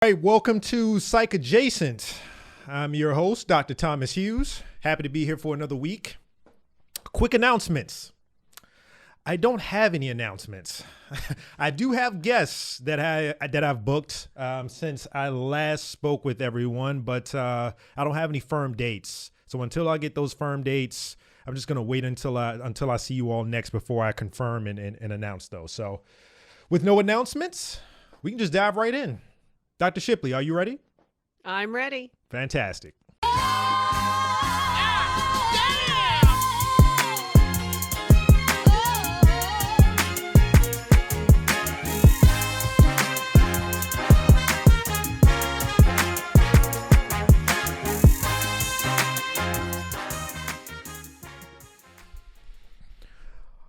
All right, welcome to Psych Adjacent. I'm your host, Dr. Thomas Hughes. Happy to be here for another week. Quick announcements. I don't have any announcements. I do have guests that I've booked since I last spoke with everyone, but I don't have any firm dates. So until I get those firm dates, I'm just gonna wait until I see you all next before I confirm and announce those. So with no announcements, we can just dive right in. Dr. Shipley, are you ready? I'm ready. Fantastic.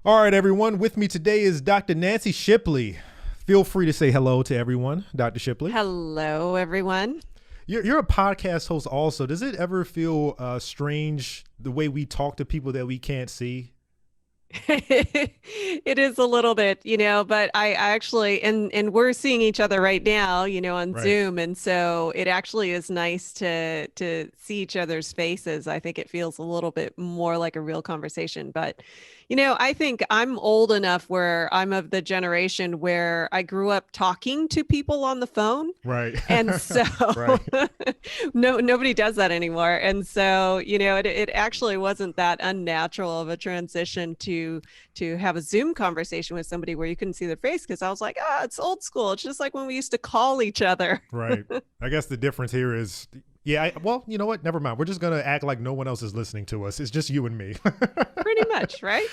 All right, everyone. With me today is Dr. Nancy Shipley. Feel free to say hello to everyone, Dr. Shipley. Hello, everyone. You're a podcast host also. Does it ever feel strange the way we talk to people that we can't see? It is a little bit, but I actually, and we're seeing each other right now, on Right. Zoom. And so it actually is nice to see each other's faces. I think it feels a little bit more like a real conversation, but I think I'm old enough where I'm of the generation where I grew up talking to people on the phone. Right. And so Right. nobody does that anymore. And so, it actually wasn't that unnatural of a transition to have a Zoom conversation with somebody where you couldn't see their face, because I was like, it's old school. It's just like when we used to call each other. Right. I guess the difference here is, well, you know what? Never mind. We're just going to act like no one else is listening to us. It's just you and me. Pretty much, right?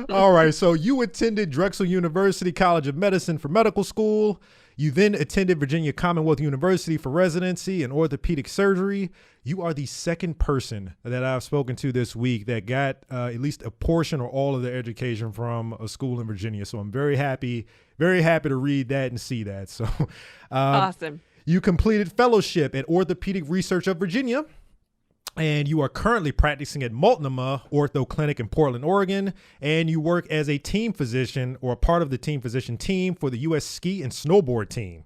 All right. So you attended Drexel University College of Medicine for medical school. You then attended Virginia Commonwealth University for residency in orthopedic surgery. You are the second person that I've spoken to this week that got at least a portion or all of their education from a school in Virginia. So I'm very happy to read that and see that. So Awesome. You completed fellowship at Orthopedic Research of Virginia, and you are currently practicing at Multnomah Ortho Clinic in Portland, Oregon, and you work as a team physician or a part of the team physician team for the U.S. ski and snowboard team.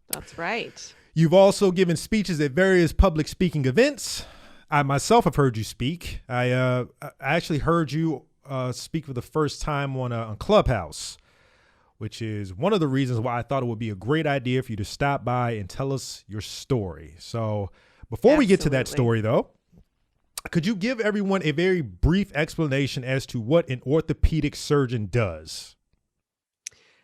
That's right. You've also given speeches at various public speaking events. I myself have heard you speak. I actually heard you speak for the first time on Clubhouse, which is one of the reasons why I thought it would be a great idea for you to stop by and tell us your story. So before we get to that story, though, could you give everyone a very brief explanation as to what an orthopedic surgeon does?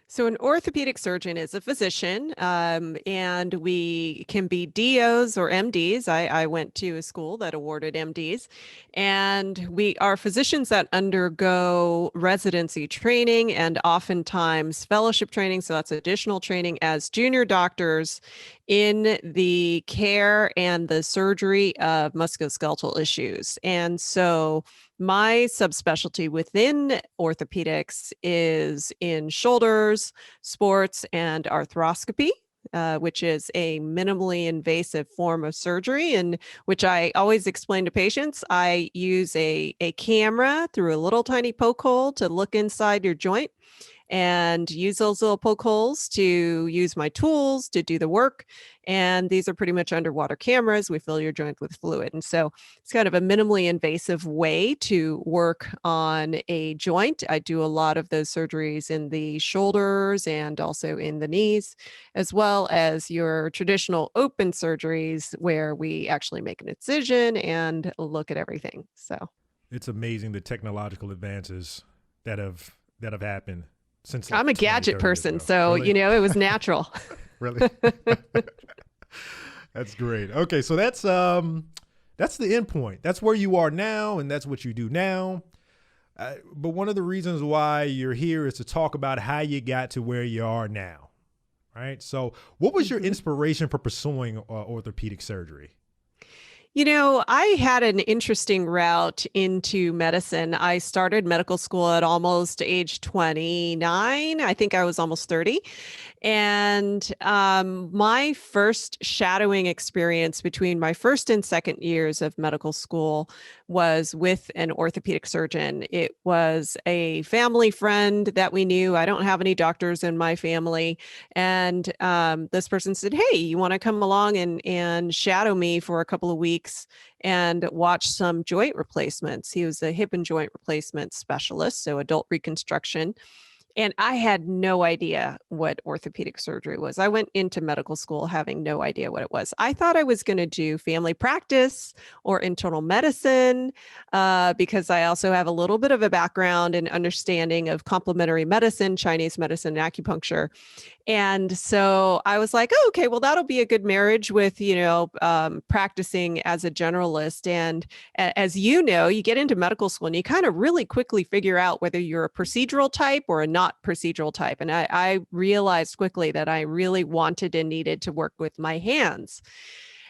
So an orthopedic surgeon is a physician, and we can be DOs or MDs. I went to a school that awarded MDs, and we are physicians that undergo residency training and oftentimes fellowship training. So that's additional training as junior doctors in the care and the surgery of musculoskeletal issues. And so my subspecialty within orthopedics is in shoulders, sports, and arthroscopy, which is a minimally invasive form of surgery, and which I always explain to patients. I use a camera through a little tiny poke hole to look inside your joint and use those little poke holes to use my tools to do the work. And these are pretty much underwater cameras. We fill your joint with fluid. And so it's kind of a minimally invasive way to work on a joint. I do a lot of those surgeries in the shoulders and also in the knees, as well as your traditional open surgeries where we actually make an incision and look at everything. So it's amazing the technological advances that have happened. Since I'm a gadget person, so really? it was natural. Really? That's great. Okay, so that's the end point. That's where you are now, and that's what you do now. But one of the reasons why you're here is to talk about how you got to where you are now, right? So what was your inspiration for pursuing orthopedic surgery? I had an interesting route into medicine. I started medical school at almost age 29. I think I was almost 30. And my first shadowing experience between my first and second years of medical school was with an orthopedic surgeon. It was a family friend that we knew. I don't have any doctors in my family. And this person said, "Hey, you want to come along and shadow me for a couple of weeks and watch some joint replacements?" He was a hip and joint replacement specialist, so adult reconstruction. And I had no idea what orthopedic surgery was. I went into medical school having no idea what it was. I thought I was going to do family practice or internal medicine because I also have a little bit of a background and understanding of complementary medicine, Chinese medicine, and acupuncture. And so I was like, oh, okay, well, that'll be a good marriage with, practicing as a generalist. And as you know, you get into medical school and you kind of really quickly figure out whether you're a procedural type or a not procedural type. And I realized quickly that I really wanted and needed to work with my hands.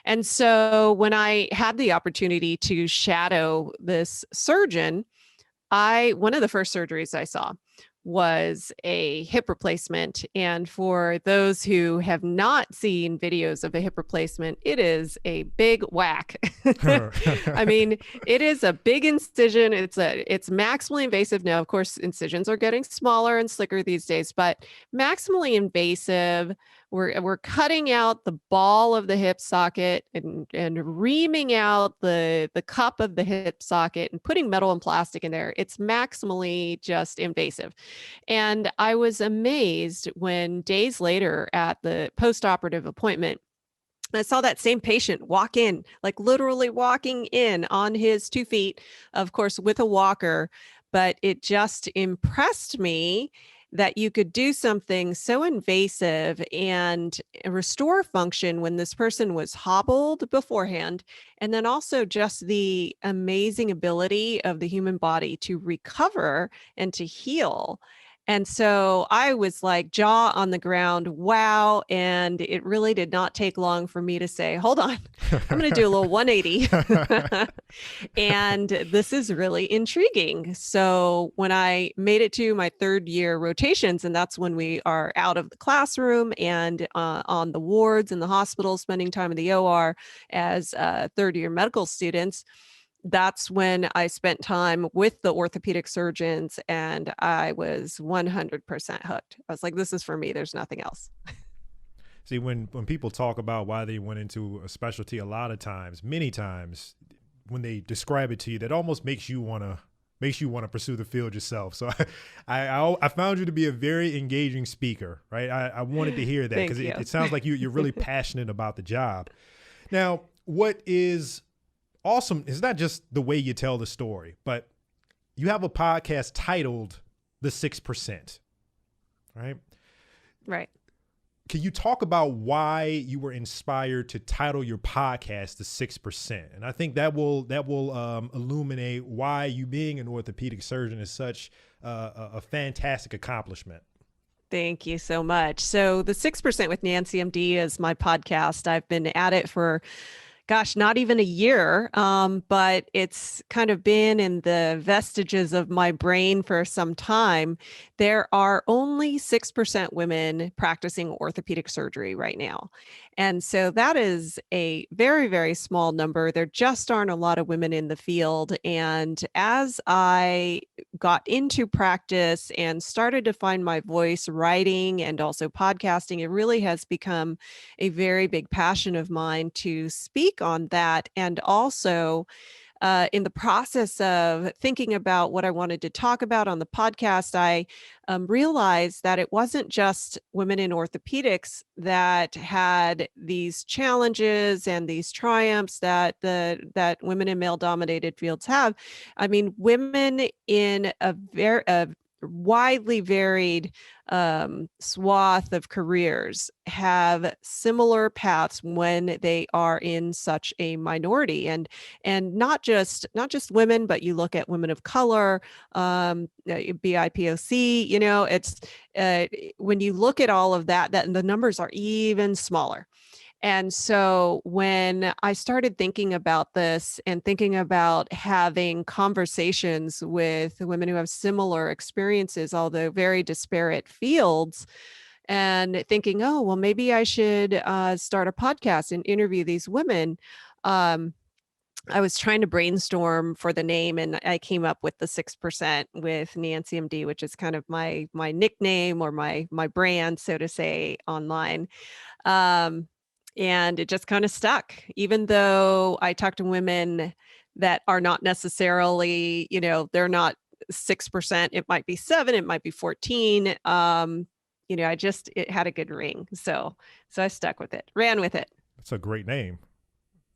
And so when I had the opportunity to shadow this surgeon, one of the first surgeries I saw was a hip replacement. And for those who have not seen videos of a hip replacement, it is a big whack. I mean, it is a big incision. It's maximally invasive. Now, of course, incisions are getting smaller and slicker these days, but maximally invasive. We're cutting out the ball of the hip socket and reaming out the cup of the hip socket and putting metal and plastic in there. It's maximally just invasive. And I was amazed when days later at the post-operative appointment, I saw that same patient walk in, like literally walking in on his 2 feet, of course, with a walker. But it just impressed me that you could do something so invasive and restore function when this person was hobbled beforehand. And then also just the amazing ability of the human body to recover and to heal. And so I was like jaw on the ground, wow. And it really did not take long for me to say, hold on, I'm going to do a little 180. And this is really intriguing. So when I made it to my third year rotations, and that's when we are out of the classroom and on the wards in the hospital, spending time in the OR as third year medical students, that's when I spent time with the orthopedic surgeons and I was 100% hooked. I was like, this is for me. There's nothing else. See, when people talk about why they went into a specialty, a lot of times, many times, when they describe it to you, that almost makes you want to pursue the field yourself. So I found you to be a very engaging speaker, right? I wanted to hear that because it sounds like you're really passionate about the job. Now, what is awesome is not just the way you tell the story, but you have a podcast titled The 6%, right? Right. Can you talk about why you were inspired to title your podcast The 6%? And I think that will illuminate why you being an orthopedic surgeon is such a fantastic accomplishment. Thank you so much. So the 6% with NancyMD is my podcast. I've been at it for not even a year, but it's kind of been in the vestiges of my brain for some time. There are only 6% women practicing orthopedic surgery right now. And so that is a very, very small number. There just aren't a lot of women in the field. And as I got into practice and started to find my voice writing and also podcasting, it really has become a very big passion of mine to speak on that. And also in the process of thinking about what I wanted to talk about on the podcast, I realized that it wasn't just women in orthopedics that had these challenges and these triumphs that women in male-dominated fields have. I mean, women in a very widely varied swath of careers have similar paths when they are in such a minority, and not just women, but you look at women of color, BIPOC, it's when you look at all of that the numbers are even smaller. And so when I started thinking about this and thinking about having conversations with women who have similar experiences, although very disparate fields, and thinking, oh, well, maybe I should start a podcast and interview these women. Um, I was trying to brainstorm for the name, and I came up with the 6% with NancyMD, which is kind of my nickname or my brand, so to say, online. Um, and it just kind of stuck, even though I talk to women that are not necessarily, they're not 6%. It might be 7, it might be 14. It had a good ring. So I stuck with it, ran with it. That's a great name.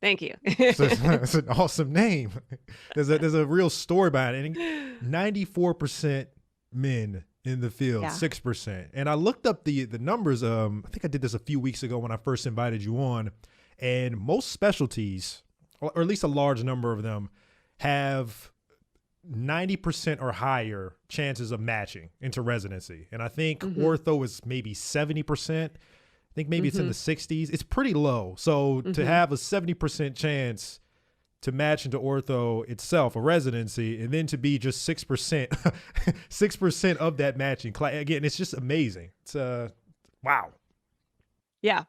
Thank you. It's an awesome name. There's a real story behind it. 94% men in the field, 6%. And I looked up the numbers. I think I did this a few weeks ago when I first invited you on. And most specialties, or at least a large number of them, have 90% or higher chances of matching into residency. And I think ortho is maybe 70%. I think maybe it's in the 60s. It's pretty low. So to have a 70% chance to match into ortho itself, a residency, and then to be just 6%, 6% of that matching class. Again, it's just amazing. It's wow. Yeah.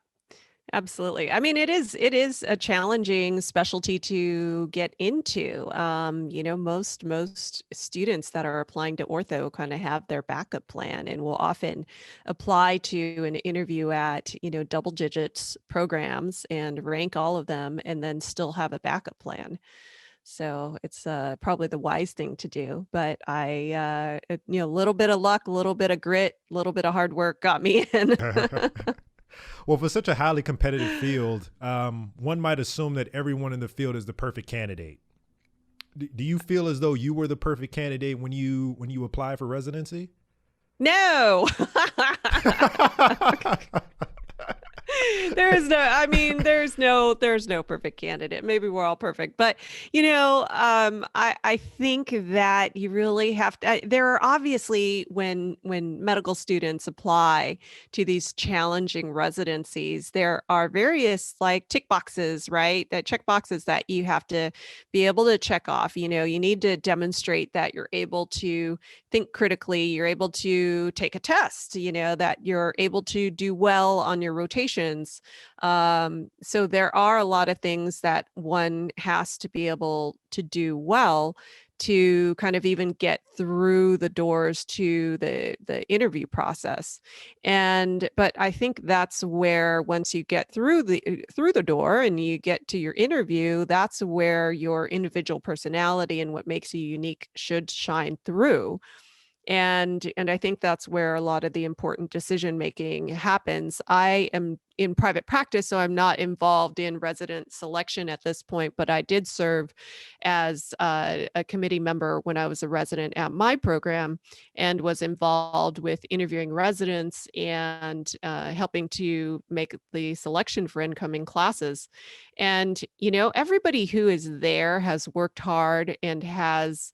Absolutely. I mean, it is a challenging specialty to get into. Most students that are applying to ortho kind of have their backup plan and will often apply to an interview at, double digits programs and rank all of them and then still have a backup plan. So it's probably the wise thing to do. But a little bit of luck, a little bit of grit, a little bit of hard work got me in. Well, for such a highly competitive field, one might assume that everyone in the field is the perfect candidate. Do you feel as though you were the perfect candidate when you apply for residency? No. There's no perfect candidate. Maybe we're all perfect, but I think that you really have to, there are obviously when medical students apply to these challenging residencies, there are various like tick boxes, right? That check boxes that you have to be able to check off. You need to demonstrate that you're able to think critically, you're able to take a test, that you're able to do well on your rotations. So there are a lot of things that one has to be able to do well to kind of even get through the doors to the interview process. But I think that's where once you get through the door and you get to your interview, that's where your individual personality and what makes you unique should shine through. And I think that's where a lot of the important decision making happens. I am in private practice, so I'm not involved in resident selection at this point, but I did serve as a committee member when I was a resident at my program and was involved with interviewing residents and helping to make the selection for incoming classes. And, everybody who is there has worked hard and has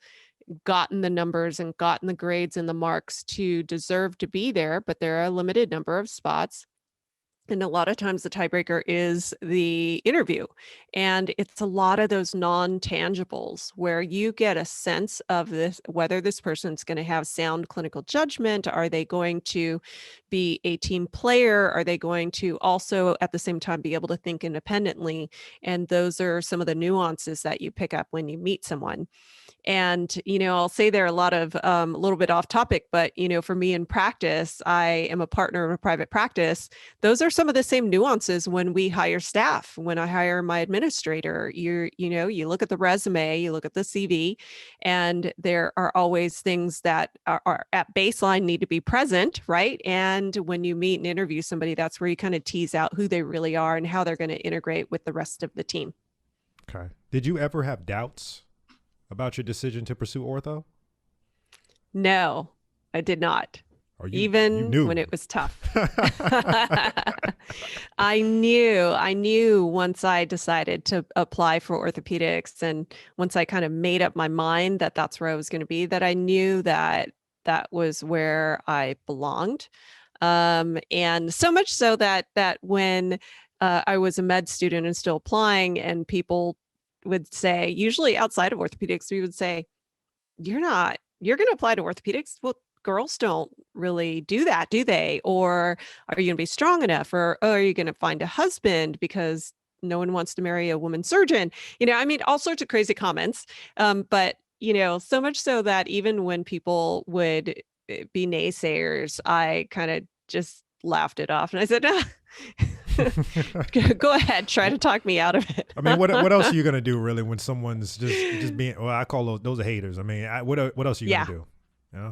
gotten the numbers and gotten the grades and the marks to deserve to be there, but there are a limited number of spots. And a lot of times the tiebreaker is the interview. And it's a lot of those non-tangibles where you get a sense of this, whether this person's going to have sound clinical judgment. Are they going to be a team player? Are they going to also at the same time be able to think independently? And those are some of the nuances that you pick up when you meet someone. And, I'll say there are a lot of, a little bit off topic, but, for me in practice, I am a partner of a private practice. Those are some of the same nuances when we hire staff. When I hire my administrator, you look at the resume, you look at the CV, and there are always things that are at baseline need to be present, right? And when you meet and interview somebody, that's where you kind of tease out who they really are and how they're going to integrate with the rest of the team. Okay. Did you ever have doubts about your decision to pursue ortho? No, I did not. Even when it was tough. I knew once I decided to apply for orthopedics and once I kind of made up my mind that that's where I was going to be, that I knew that that was where I belonged. And so much so that when I was a med student and still applying, and people would say, usually outside of orthopedics, we would say, you're going to apply to orthopedics? Well, girls don't really do that, do they? Or are you going to be strong enough? Or oh, are you going to find a husband because no one wants to marry a woman surgeon? I mean, all sorts of crazy comments. But, so much so that even when people would be naysayers, I kind of just laughed it off. And I said, go ahead, try to talk me out of it. I mean, what else are you gonna do really when someone's just being? Well, I call those are haters. I mean, what else are you gonna do?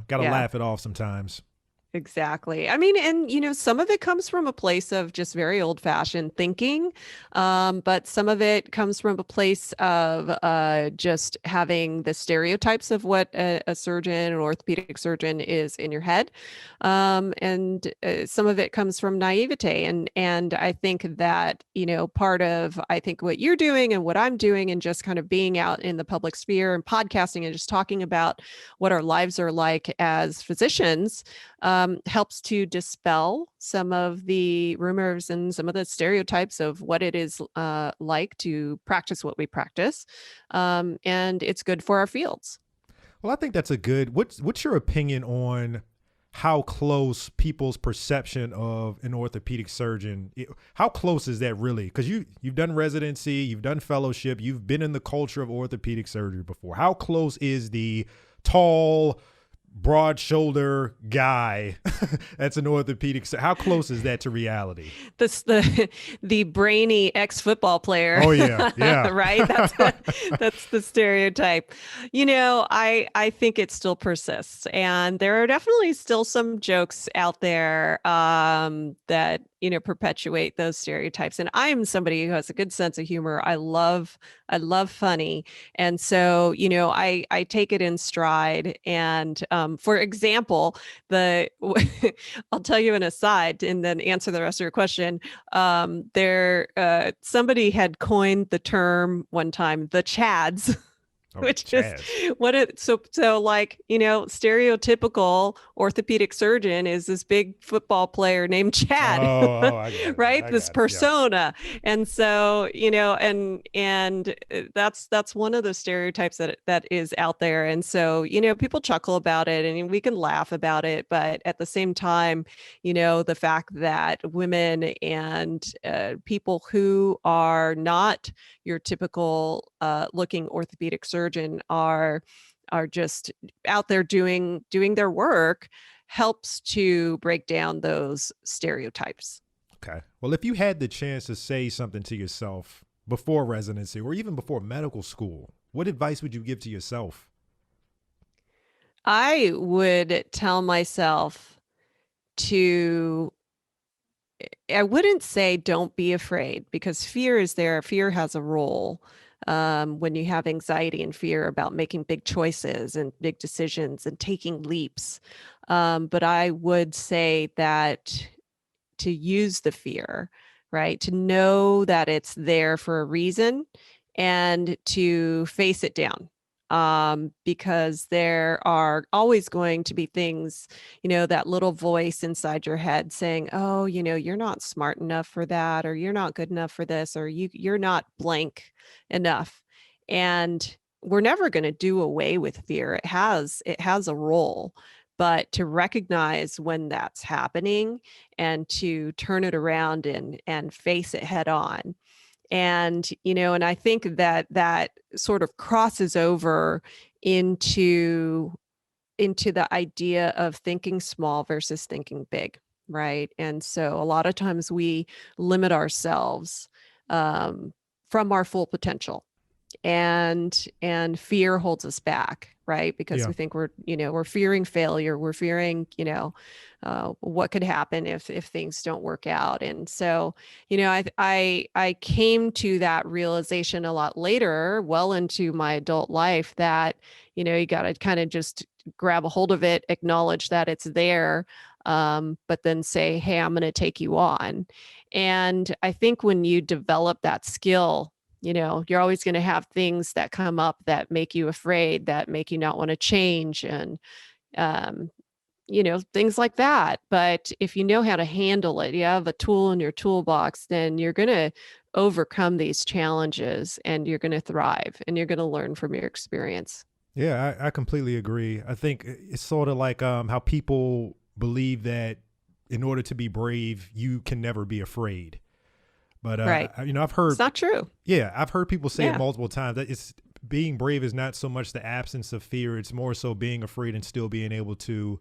Got to laugh it off sometimes. Exactly. I mean, and some of it comes from a place of just very old-fashioned thinking, but some of it comes from a place of just having the stereotypes of what a surgeon, an orthopedic surgeon, is in your head, and some of it comes from naivete. And I think that part of what you're doing and what I'm doing, and just kind of being out in the public sphere and podcasting and just talking about what our lives are like as physicians. Helps to dispel some of the rumors and some of the stereotypes of what it is like to practice what we practice. And it's good for our fields. Well, I think that's what's your opinion on how close people's perception of an orthopedic surgeon, how close is that really? Because you've done residency, you've done fellowship, you've been in the culture of orthopedic surgery before. How close is the tall, broad shoulder guy that's an orthopedic? How close is that to reality? The brainy ex-football player. Oh yeah. Right. That's the stereotype. I think it still persists, and there are definitely still some jokes out there that perpetuate those stereotypes. And I am somebody who has a good sense of humor. I love funny. And so, I take it in stride. And for example, I'll tell you an aside and then answer the rest of your question. Somebody had coined the term one time, the Chads. Which is what it so like, stereotypical orthopedic surgeon is this big football player named Chad, right? This persona. Yeah. And so, and that's one of the stereotypes that is out there. And so, people chuckle about it and we can laugh about it, but at the same time, the fact that women and people who are not your typical looking orthopedic surgeon are just out there doing their work helps to break down those stereotypes. Okay. Well, if you had the chance to say something to yourself before residency or even before medical school, what advice would you give to yourself? I would tell myself I wouldn't say don't be afraid, because fear is there. Fear has a role when you have anxiety and fear about making big choices and big decisions and taking leaps. But I would say that to use the fear, right? To know that it's there for a reason and to face it down. Because there are always going to be things, that little voice inside your head saying, oh, you're not smart enough for that, or you're not good enough for this, or you're not blank enough. And we're never going to do away with fear. It has a role, but to recognize when that's happening and to turn it around and face it head on. And, and I think that sort of crosses over into the idea of thinking small versus thinking big, right? And so a lot of times we limit ourselves from our full potential, and fear holds us back, right? Because we think we're fearing failure. We're fearing, what could happen if things don't work out. And so, I came to that realization a lot later, well into my adult life, that, you got to kind of just grab a hold of it, acknowledge that it's there, but then say, hey, I'm going to take you on. And I think when you develop that skill, you're always going to have things that come up that make you afraid, that make you not want to change. And things like that. But if you know how to handle it, you have a tool in your toolbox, then you're going to overcome these challenges and you're going to thrive and you're going to learn from your experience. Yeah, I completely agree. I think it's sort of like how people believe that in order to be brave, you can never be afraid. But Right. I've It's heard, not true. yeah, I've heard people say it Yeah. multiple times that it's being brave is not so much the absence of fear; it's more so being afraid and still being able to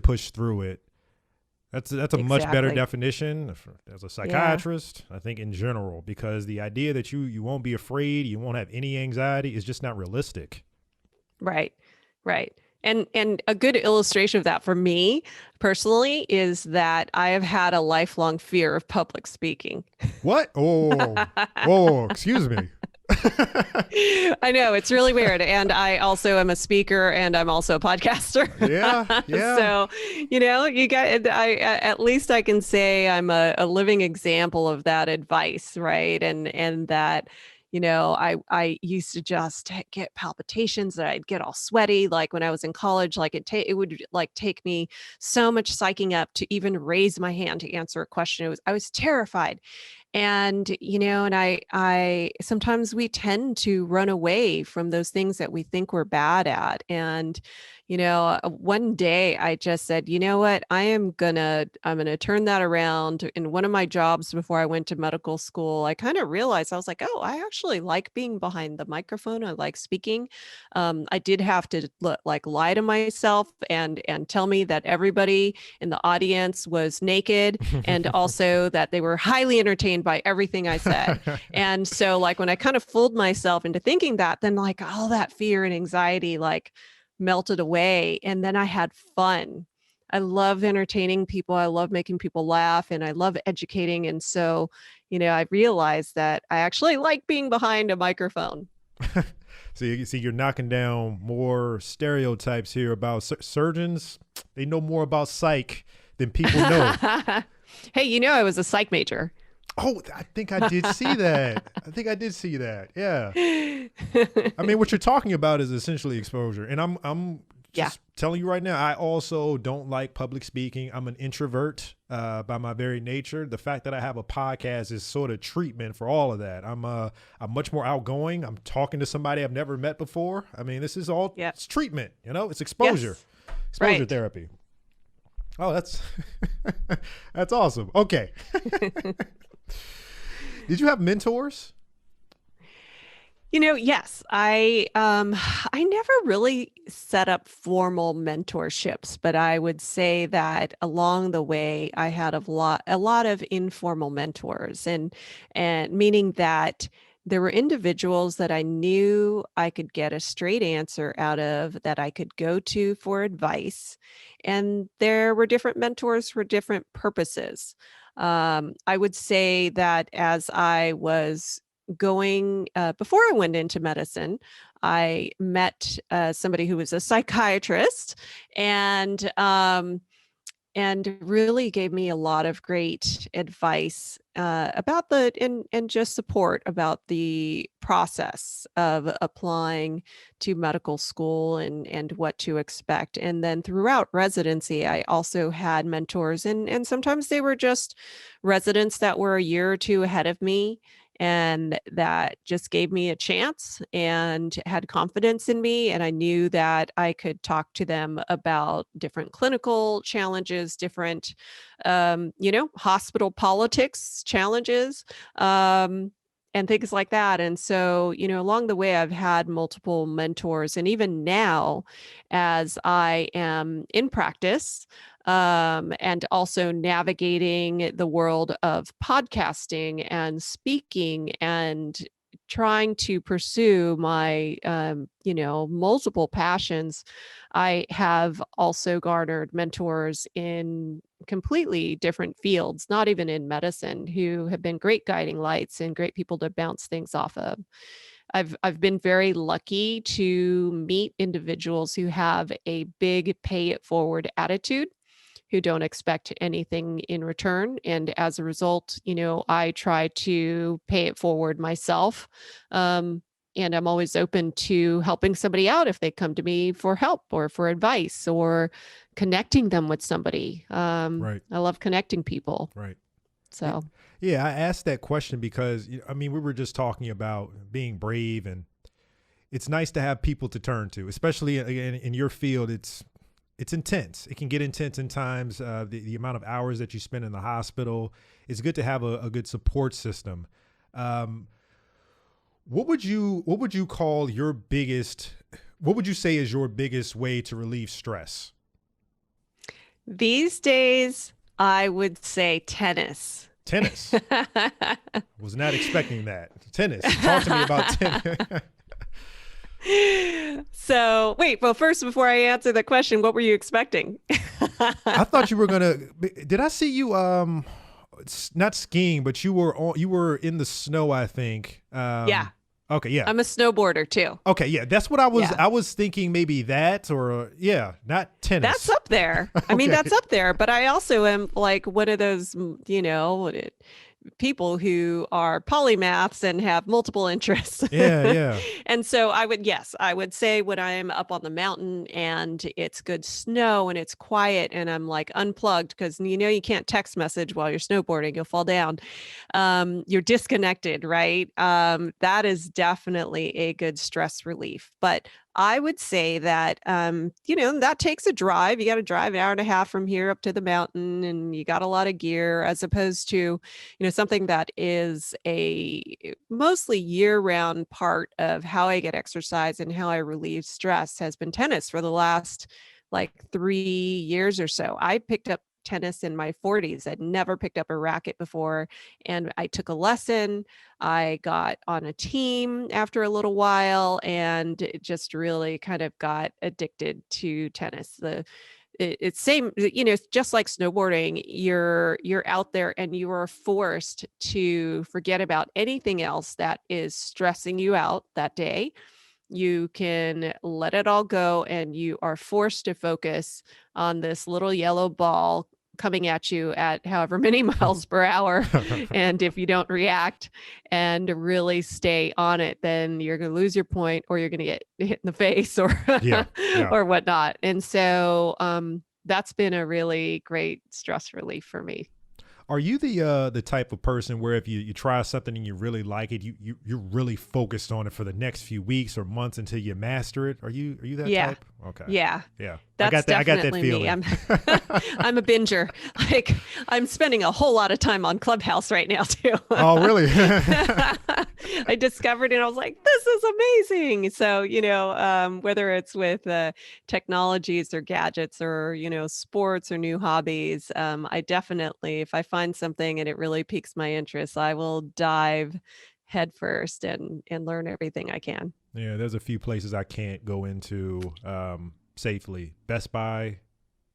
push through it. That's a much better Exactly. definition as a Yeah. psychiatrist, I think, in general, because the idea that you won't be afraid, you won't have any anxiety, is just not realistic. Right. Right. And a good illustration of that for me personally is that I have had a lifelong fear of public speaking. What? Oh, oh, excuse me. I know it's really weird. And I also am a speaker and I'm also a podcaster. Yeah, yeah. So, you got, at least I can say I'm a living example of that advice, right? And that, I used to just get palpitations and I'd get all sweaty. Like when I was in college, like it would like take me so much psyching up to even raise my hand to answer a question. I was terrified. And and I sometimes we tend to run away from those things that we think we're bad at. And one day I just said, you know what, I'm gonna turn that around. In one of my jobs before I went to medical school, I kind of realized, I was like, oh, I actually like being behind the microphone. I like speaking. I did have to like lie to myself and tell me that everybody in the audience was naked, and also that they were highly entertained by everything I said. And so like when I kind of fooled myself into thinking that, then like all that fear and anxiety like melted away, and then I had fun. I love entertaining people. I love making people laugh, and I love educating. And so, I realized that I actually like being behind a microphone. See, you're knocking down more stereotypes here about surgeons. They know more about psych than people know. Hey, I was a psych major. Oh, I think I did see that. I think I did see that. Yeah. I mean, what you're talking about is essentially exposure. And I'm Yeah. just telling you right now, I also don't like public speaking. I'm an introvert by my very nature. The fact that I have a podcast is sort of treatment for all of that. I'm much more outgoing. I'm talking to somebody I've never met before. I mean, this is all Yep. it's treatment, it's exposure. Yes. Exposure Right. therapy. Oh, that's that's awesome. Okay. Did you have mentors? Yes, I never really set up formal mentorships, but I would say that along the way I had a lot of informal mentors, and meaning that there were individuals that I knew I could get a straight answer out of, that I could go to for advice, and there were different mentors for different purposes. I would say that as I was going before I went into medicine, I met somebody who was a psychiatrist, and really gave me a lot of great advice about and just support about the process of applying to medical school and what to expect. And then throughout residency, I also had mentors, and sometimes they were just residents that were a year or two ahead of me, and that just gave me a chance and had confidence in me. And I knew that I could talk to them about different clinical challenges, different, hospital politics challenges, and things like that. And so, along the way, I've had multiple mentors. And even now, as I am in practice, and also navigating the world of podcasting and speaking and trying to pursue my multiple passions, I have also garnered mentors in completely different fields, not even in medicine, who have been great guiding lights and great people to bounce things off of. I've been very lucky to meet individuals who have a big pay it forward attitude, who don't expect anything in return. And as a result, I try to pay it forward myself. Um, And I'm always open to helping somebody out if they come to me for help or for advice or connecting them with somebody. Right. I love connecting people. Right. So, Yeah, I asked that question because, I mean, we were just talking about being brave, and it's nice to have people to turn to, especially in your field. It's intense. It can get intense in times. The amount of hours that you spend in the hospital. It's good to have a good support system. What would you call your biggest? What would you say is your biggest way to relieve stress? these days, I would say tennis. Tennis. Was not expecting that. Tennis. Talk to me about tennis. So, wait, well, first, before I answer the question, what were you expecting? I thought you were gonna. Did I see you? Not skiing, but you were in the snow, I think. Yeah. Okay. Yeah. I'm a snowboarder too. Okay. Yeah. That's what I was. Yeah. I was thinking maybe that, or yeah, not tennis. That's up there. I mean, Okay. that's up there. But I also am like one of those, people who are polymaths and have multiple interests. Yeah. Yeah. And so I would say when I'm up on the mountain and it's good snow and it's quiet and I'm like unplugged because you can't text message while you're snowboarding, you'll fall down. You're disconnected, right? That is definitely a good stress relief. But I would say that, that takes a drive. You got to drive an hour and a half from here up to the mountain and you got a lot of gear as opposed to, something that is a mostly year-round part of how I get exercise and how I relieve stress has been tennis for the last like 3 years or so. I picked up tennis in my 40s. I'd never picked up a racket before. And I took a lesson. I got on a team after a little while and it just really kind of got addicted to tennis. It's same, just like snowboarding, you're out there and you are forced to forget about anything else that is stressing you out that day. You can let it all go and you are forced to focus on this little yellow ball coming at you at however many miles per hour. And if you don't react and really stay on it, then you're going to lose your point or you're going to get hit in the face or, Yeah. or whatnot. And so that's been a really great stress relief for me. Are you the type of person where if you try something and you really like it, you're really focused on it for the next few weeks or months until you master it? Are you that type? Okay. Yeah. Yeah. That's definitely me. I'm I'm a binger. Like I'm spending a whole lot of time on Clubhouse right now too. Oh, really? I discovered it. I was like, this is amazing. So, whether it's with technologies or gadgets or, sports or new hobbies, I definitely, if I find something and it really piques my interest, I will dive headfirst and learn everything I can. Yeah, there's a few places I can't go into safely. Best Buy,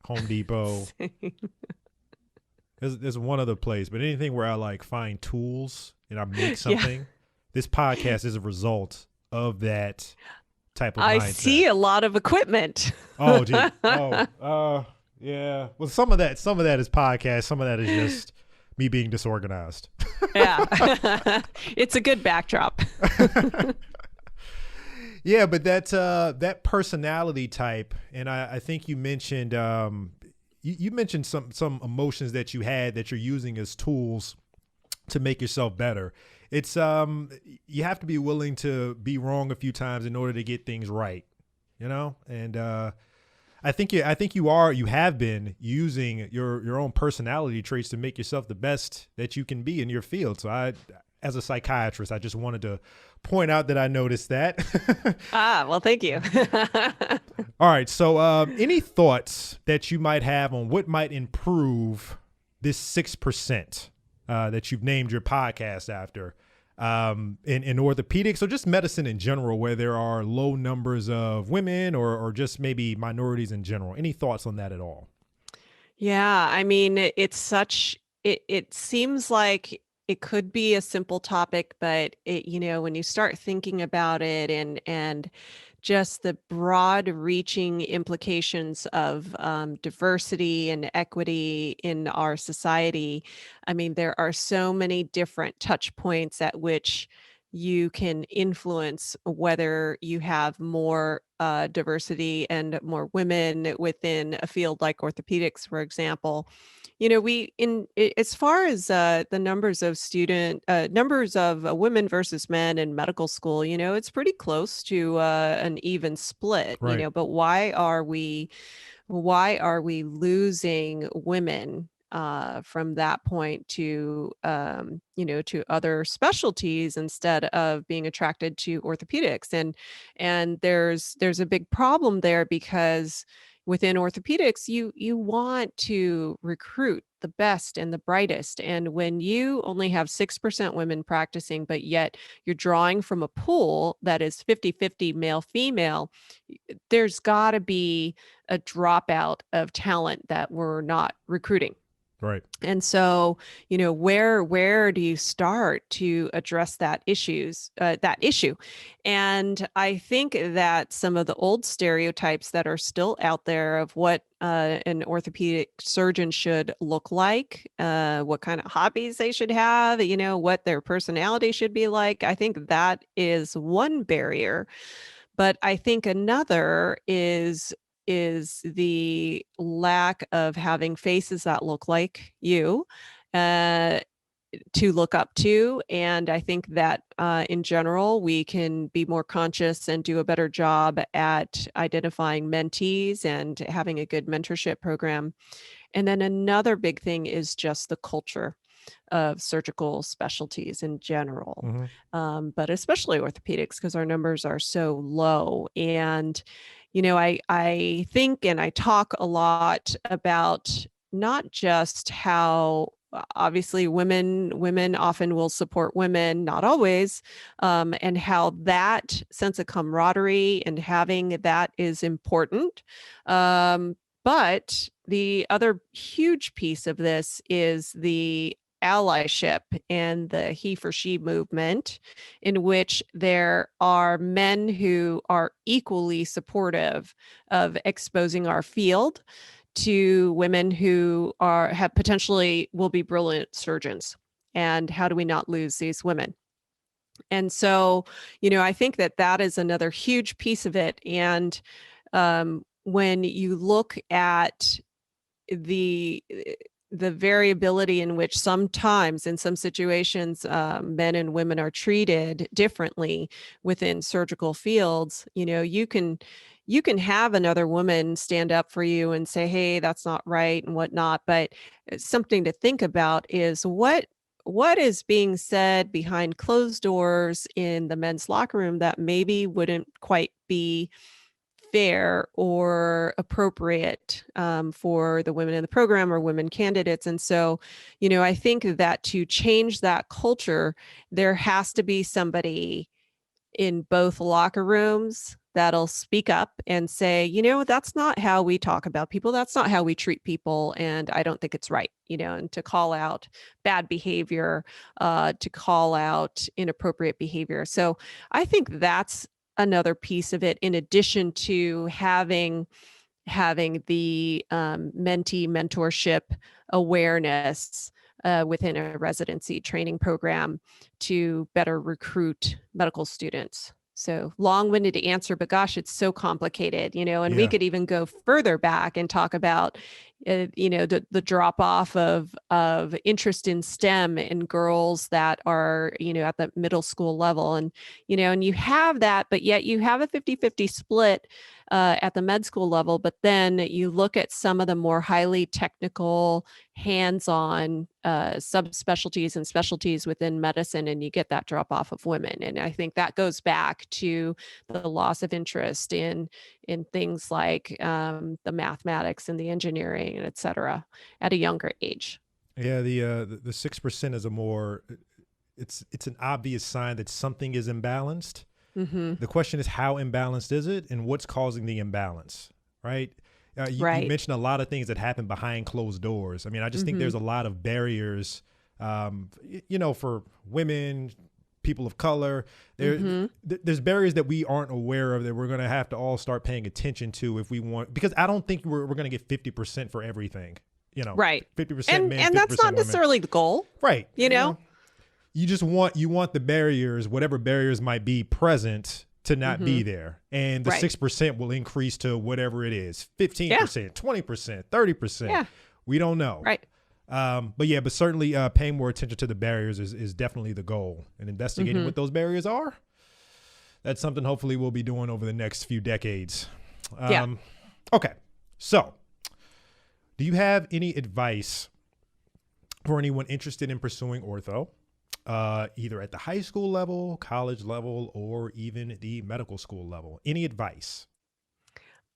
Home Depot. There's one other place, but anything where I like find tools and I make something. Yeah. This podcast is a result of that type of mindset. I see a lot of equipment. Oh, gee. Yeah. Well, some of that is podcast. Some of that is just me being disorganized. Yeah. It's a good backdrop. Yeah, but that personality type, and I think you mentioned you mentioned some emotions that you had that you're using as tools to make yourself better. It's you have to be willing to be wrong a few times in order to get things right, and I think you have been using your own personality traits to make yourself the best that you can be in your field. So as a psychiatrist, I just wanted to point out that I noticed that. Well, thank you. All right. So any thoughts that you might have on what might improve this 6% that you've named your podcast after in orthopedics or just medicine in general, where there are low numbers of women or just maybe minorities in general? Any thoughts on that at all? Yeah. I mean, it seems like it could be a simple topic, but when you start thinking about it and just the broad reaching implications of diversity and equity in our society, I mean, there are so many different touch points at which you can influence whether you have more diversity and more women within a field like orthopedics, for example. As far as the numbers of women versus men in medical school, it's pretty close to an even split. Right. But why are we losing women from that point to other specialties instead of being attracted to orthopedics? And there's a big problem there, because within orthopedics, you want to recruit the best and the brightest. And when you only have 6% women practicing, but yet you're drawing from a pool that is 50-50 male female, there's got to be a dropout of talent that we're not recruiting. Right. And so, where do you start to address that issue? And I think that some of the old stereotypes that are still out there of what an orthopedic surgeon should look like, what kind of hobbies they should have, what their personality should be like, I think that is one barrier. But I think another is the lack of having faces that look like you uh, to look up to. And I think that in general, we can be more conscious and do a better job at identifying mentees and having a good mentorship program. And then another big thing is just the culture of surgical specialties in general, but especially orthopedics, because our numbers are so low. And I think and I talk a lot about not just how obviously women often will support women, not always, and how that sense of camaraderie and having that is important. But the other huge piece of this is the allyship and the he for she movement, in which there are men who are equally supportive of exposing our field to women who have potentially will be brilliant surgeons. And how do we not lose these women? And so, I think that is another huge piece of it. And when you look at the variability in which sometimes in some situations men and women are treated differently within surgical fields, you can have another woman stand up for you and say, hey, that's not right and whatnot. But something to think about is what is being said behind closed doors in the men's locker room that maybe wouldn't quite be fair or appropriate for the women in the program or women candidates. And so, I think that to change that culture, there has to be somebody in both locker rooms that'll speak up and say, that's not how we talk about people. That's not how we treat people. And I don't think it's right, and to call out bad behavior, to call out inappropriate behavior. So I think that's another piece of it, in addition to having the mentee mentorship awareness within a residency training program to better recruit medical students. So long-winded answer, but gosh, it's so complicated, and we could even go further back and talk about, the drop off of interest in STEM in girls that are, at the middle school level. And, and you have that, but yet you have a 50-50 split at the med school level. But then you look at some of the more highly technical, hands-on subspecialties and specialties within medicine, and you get that drop off of women. And I think that goes back to the loss of interest in things like the mathematics and the engineering, and et cetera, at a younger age. Yeah, the 6% is it's an obvious sign that something is imbalanced. The question is, how imbalanced is it, and what's causing the imbalance, right? You mentioned a lot of things that happen behind closed doors. I mean, I just think there's a lot of barriers, for women, people of color. There's barriers that we aren't aware of that we're going to have to all start paying attention to if we want, because I don't think we're going to get 50% for everything, right. 50% men, and that's not women. necessarily the goal, right? you want the barriers, whatever barriers might be present, to not be there. And the Right. 6% will increase to whatever it is, 15%, 20%, 30%. Yeah. We don't know. Right. But certainly paying more attention to the barriers is definitely the goal, and investigating what those barriers are. That's something hopefully we'll be doing over the next few decades. Okay. So do you have any advice for anyone interested in pursuing ortho, either at the high school level, college level, or even the medical school level? Any advice?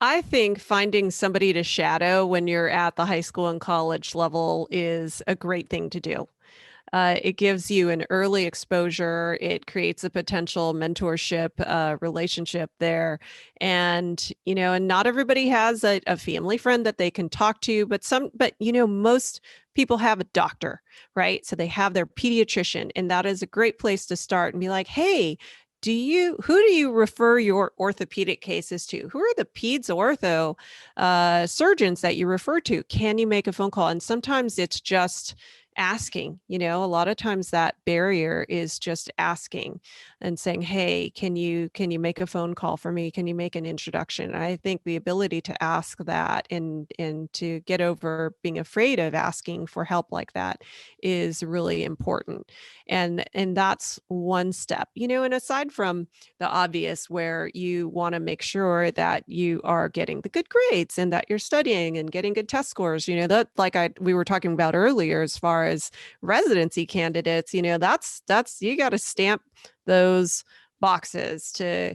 I think finding somebody to shadow when you're at the high school and college level is a great thing to do. It gives you an early exposure. It creates a potential mentorship relationship there. And, and not everybody has a family friend that they can talk to, but most people have a doctor, right? So they have their pediatrician, and that is a great place to start and be like, hey, who do you refer your orthopedic cases to? Who are the peds ortho surgeons that you refer to? Can you make a phone call? And sometimes it's just asking. A lot of times that barrier is just asking and saying, hey, can you make a phone call for me? Can you make an introduction? And I think the ability to ask that and to get over being afraid of asking for help like that is really important. And that's one step, and aside from the obvious, where you want to make sure that you are getting the good grades and that you're studying and getting good test scores, that we were talking about earlier, as far as residency candidates, that's you got to stamp those boxes to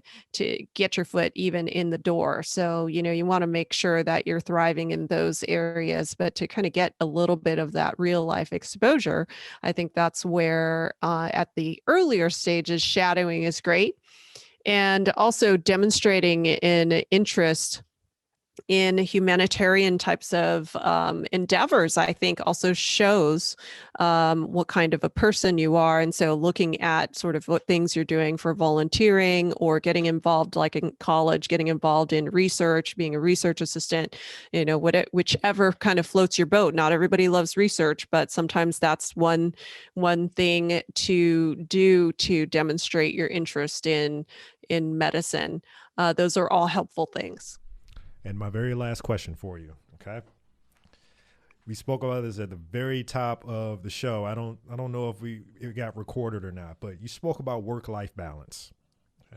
get your foot even in the door. So, you want to make sure that you're thriving in those areas, but to kind of get a little bit of that real life exposure, I think that's where at the earlier stages, shadowing is great. And also demonstrating an interest in humanitarian types of endeavors, I think also shows what kind of a person you are. And so looking at sort of what things you're doing for volunteering or getting involved, like in college, getting involved in research, being a research assistant, whichever kind of floats your boat. Not everybody loves research, but sometimes that's one thing to do to demonstrate your interest in medicine. Those are all helpful things. And my very last question for you, okay? We spoke about this at the very top of the show. I don't know if it got recorded or not, but you spoke about work-life balance.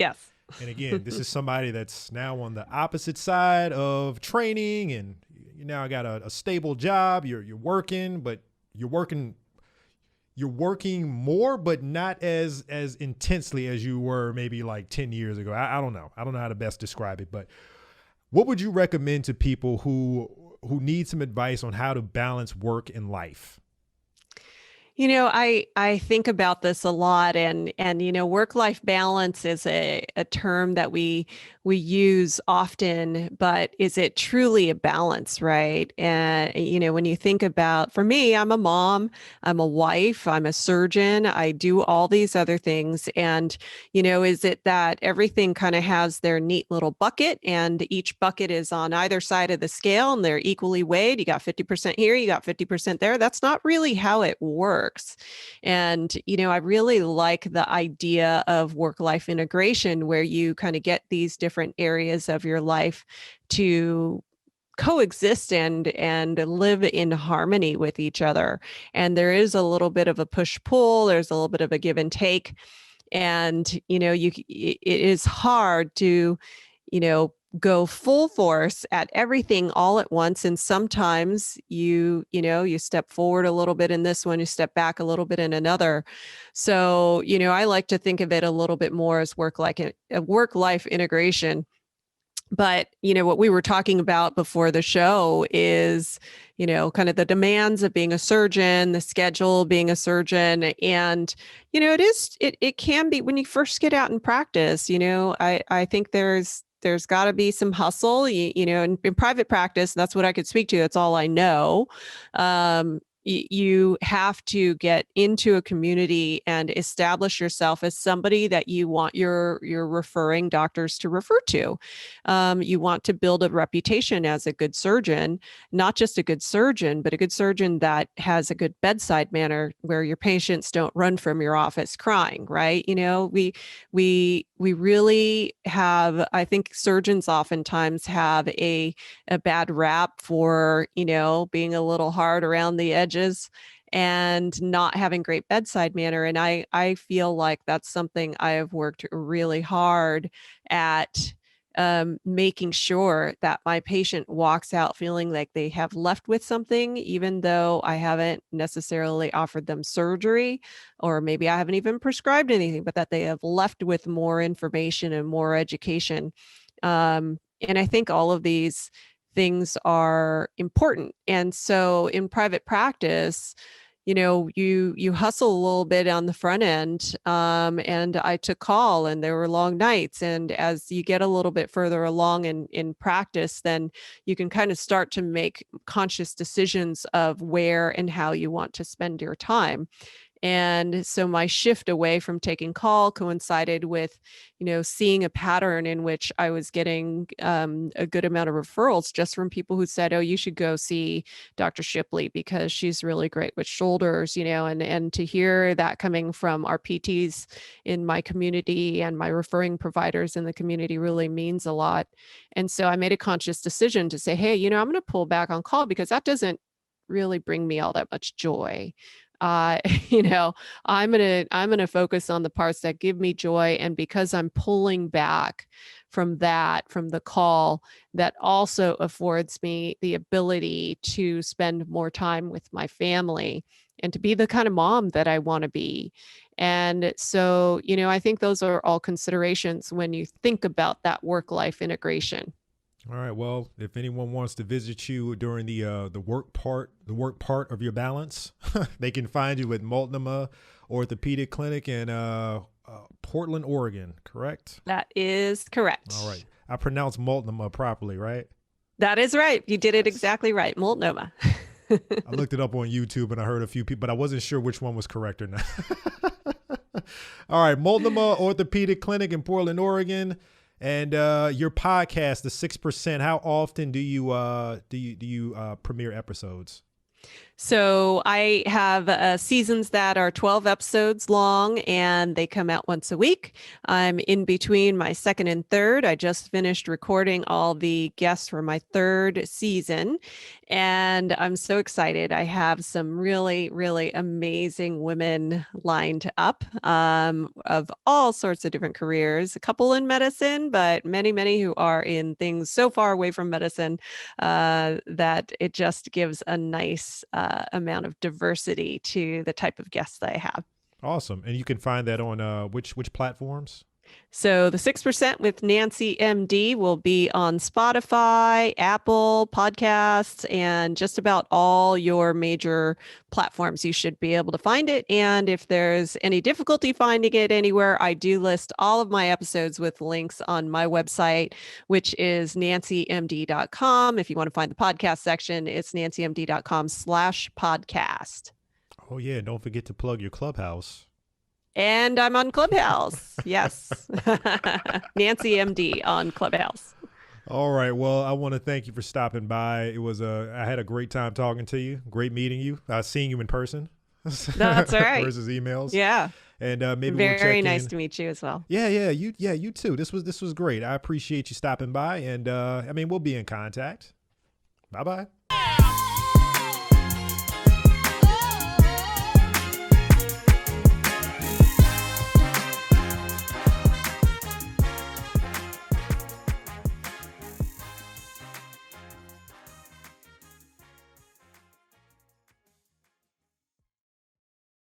Yes. And again, this is somebody that's now on the opposite side of training, and you now got a stable job. You're working, but you're working more, but not as intensely as you were maybe like 10 years ago. I don't know. I don't know how to best describe it, but what would you recommend to people who need some advice on how to balance work and life? I think about this a lot, and work-life balance is a term that we use often, but is it truly a balance, right? And when you think about, for me, I'm a mom, I'm a wife, I'm a surgeon, I do all these other things, and is it that everything kind of has their neat little bucket, and each bucket is on either side of the scale and they're equally weighed? You got 50% here, you got 50% there. That's not really how it works. And, I really like the idea of work-life integration, where you kind of get these different areas of your life to coexist and live in harmony with each other. And there is a little bit of a push-pull, there's a little bit of a give and take. And, it is hard to, go full force at everything all at once. And sometimes you step forward a little bit in this one, you step back a little bit in another. So, I like to think of it a little bit more as work-life integration. But, what we were talking about before the show is, kind of the demands of being a surgeon, the schedule being a surgeon. And, it can be, when you first get out in practice, I think there's got to be some hustle, in private practice. That's what I could speak to. That's all I know. you have to get into a community and establish yourself as somebody that you want your referring doctors to refer to. You want to build a reputation as a good surgeon, not just a good surgeon, but a good surgeon that has a good bedside manner where your patients don't run from your office crying, right? We really have, I think surgeons oftentimes have a bad rap for, being a little hard around the edges and not having great bedside manner. And I feel like that's something I have worked really hard at, making sure that my patient walks out feeling like they have left with something, even though I haven't necessarily offered them surgery, or maybe I haven't even prescribed anything, but that they have left with more information and more education. And I think all of these things are important. And so in private practice, you hustle a little bit on the front end. And I took call and there were long nights. And as you get a little bit further along in practice, then you can kind of start to make conscious decisions of where and how you want to spend your time. And so my shift away from taking call coincided with, seeing a pattern in which I was getting a good amount of referrals just from people who said, oh, you should go see Dr. Shipley because she's really great with shoulders, and to hear that coming from our PTs in my community and my referring providers in the community really means a lot. And so I made a conscious decision to say, hey, I'm going to pull back on call because that doesn't really bring me all that much joy. uh I'm gonna focus on the parts that give me joy, and because I'm pulling back from the call, that also affords me the ability to spend more time with my family and to be the kind of mom that I want to be. And so, I think those are all considerations when you think about that work-life integration. All right. Well, if anyone wants to visit you during the work part of your balance, they can find you at Multnomah Orthopedic Clinic in Portland, Oregon. Correct? That is correct. All right. I pronounced Multnomah properly, right? That is right. You did it exactly right. Multnomah. I looked it up on YouTube and I heard a few people, but I wasn't sure which one was correct or not. All right. Multnomah Orthopedic Clinic in Portland, Oregon. And your podcast, the 6%, how often do you premiere episodes? So I have seasons that are 12 episodes long, and they come out once a week. I'm in between my second and third. I just finished recording all the guests for my third season, and I'm so excited. I have some really, really amazing women lined up, of all sorts of different careers, a couple in medicine, but many, many who are in things so far away from medicine that it just gives a nice amount of diversity to the type of guests that I have. Awesome. And you can find that on which platforms? So the 6% with NancyMD will be on Spotify, Apple Podcasts, and just about all your major platforms. You should be able to find it. And if there's any difficulty finding it anywhere, I do list all of my episodes with links on my website, which is NancyMD.com. If you want to find the podcast section, it's NancyMD.com/podcast. Oh, yeah. Don't forget to plug your Clubhouse. And I'm on Clubhouse. Yes. NancyMD on Clubhouse. All right. Well, I want to thank you for stopping by. I had a great time talking to you. Great meeting you. Seeing you in person. That's all right. Versus emails. Yeah. And maybe very nice to meet you as well. Yeah. You too. This was great. I appreciate you stopping by, and we'll be in contact. Bye-bye.